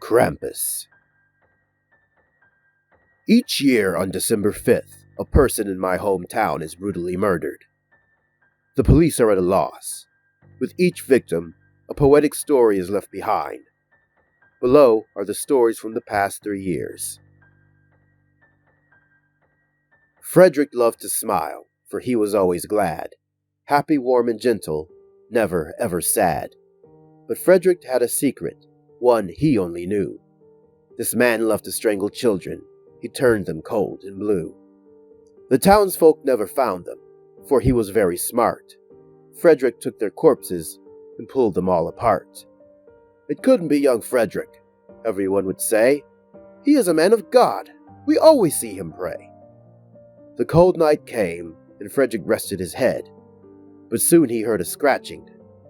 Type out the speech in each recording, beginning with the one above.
Krampus. Each year on December 5th, a person in my hometown is brutally murdered. The police are at a loss. With each victim, a poetic story is left behind. Below are the stories from the past 3 years. Frederick loved to smile, for he was always glad. Happy, warm, and gentle, never ever sad. But Frederick had a secret, one he only knew. This man loved to strangle children. He turned them cold and blue. The townsfolk never found them, for he was very smart. Frederick took their corpses and pulled them all apart. It couldn't be young Frederick, everyone would say. He is a man of God. We always see him pray. The cold night came, and Frederick rested his head. But soon he heard a scratching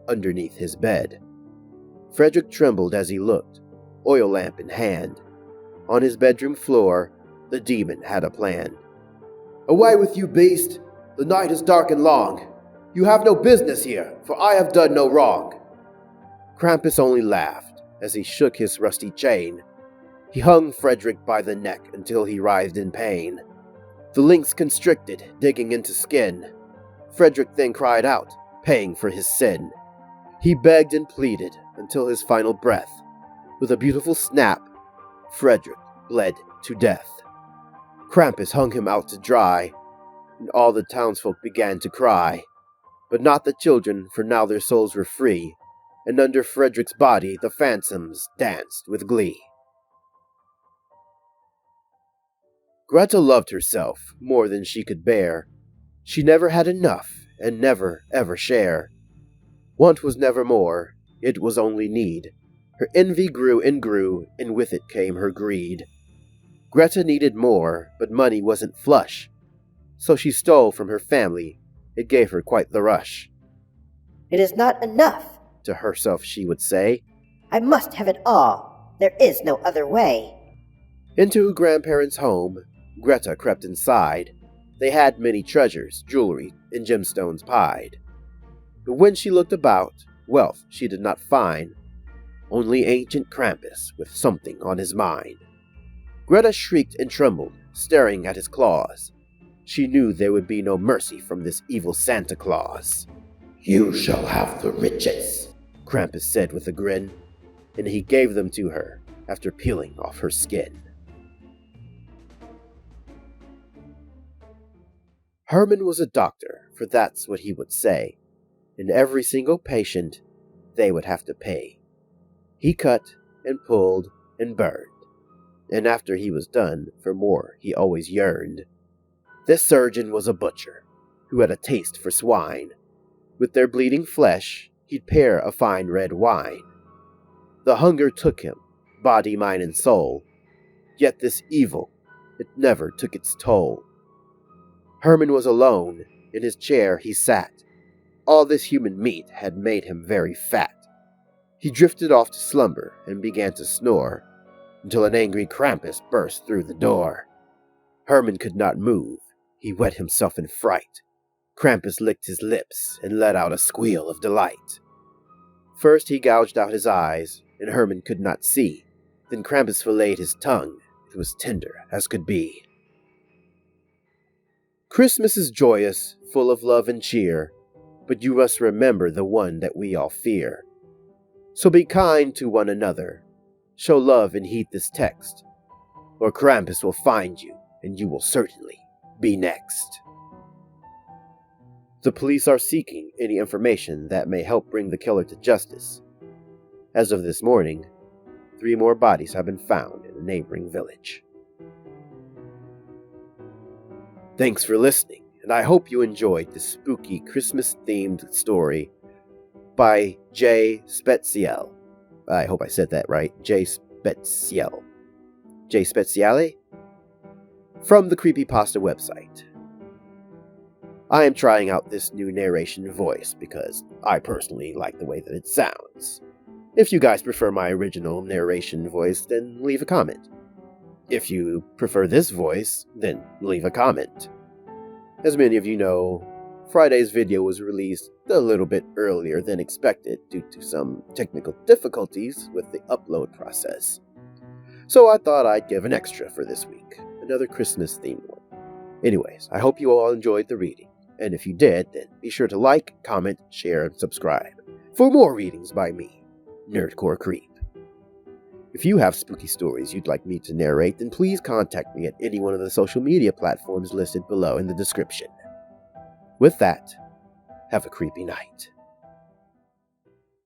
underneath his bed. Frederick trembled as he looked, oil lamp in hand. On his bedroom floor, the demon had a plan. "Away with you, beast! The night is dark and long. You have no business here, for I have done no wrong." Krampus only laughed as he shook his rusty chain. He hung Frederick by the neck until he writhed in pain. The links constricted, digging into skin. Frederick then cried out, paying for his sin. He begged and pleaded until his final breath. With a beautiful snap, Frederick bled to death. Krampus hung him out to dry, and all the townsfolk began to cry. But not the children, for now their souls were free, and under Frederick's body the phantoms danced with glee. Greta loved herself more than she could bear. She never had enough, and never ever share. Want was never more, it was only need. Her envy grew, and with it came her greed. Greta needed more, but money wasn't flush, so she stole from her family. It gave her quite the rush. "It is not enough," to herself she would say. "I must have it all. There is no other way." Into her grandparents' home, Greta crept inside. They had many treasures, jewelry, and gemstones pied. But when she looked about, wealth she did not find. Only ancient Krampus with something on his mind. Greta shrieked and trembled, staring at his claws. She knew there would be no mercy from this evil Santa Claus. "You shall have the riches," Krampus said with a grin, and he gave them to her after peeling off her skin. Herman was a doctor, for that's what he would say, and every single patient they would have to pay. He cut and pulled and burned, and after he was done, for more he always yearned. This surgeon was a butcher, who had a taste for swine. With their bleeding flesh, he'd pair a fine red wine. The hunger took him, body, mind, and soul. Yet this evil, it never took its toll. Herman was alone. In his chair he sat. All this human meat had made him very fat. He drifted off to slumber and began to snore, until an angry Krampus burst through the door. Herman could not move. He wet himself in fright. Krampus licked his lips and let out a squeal of delight. First he gouged out his eyes, and Herman could not see. Then Krampus filleted his tongue. It was tender as could be. Christmas is joyous, full of love and cheer, but you must remember the one that we all fear. So be kind to one another. Show love and heed this text, or Krampus will find you, and you will certainly be next. The police are seeking any information that may help bring the killer to justice. As of this morning, 3 more bodies have been found in a neighboring village. Thanks for listening, and I hope you enjoyed this spooky Christmas-themed story by J. Speziale. I hope I said that right. J. Speziale. J. Speziale? From the Creepypasta website. I am trying out this new narration voice because I personally like the way that it sounds. If you guys prefer my original narration voice, then leave a comment. If you prefer this voice, then leave a comment. As many of you know, Friday's video was released a little bit earlier than expected due to some technical difficulties with the upload process. So I thought I'd give an extra for this week, another Christmas-themed one. Anyways, I hope you all enjoyed the reading, and if you did, then be sure to like, comment, share, and subscribe for more readings by me, Nerdcore Creep. If you have spooky stories you'd like me to narrate, then please contact me at any one of the social media platforms listed below in the description. With that, have a creepy night.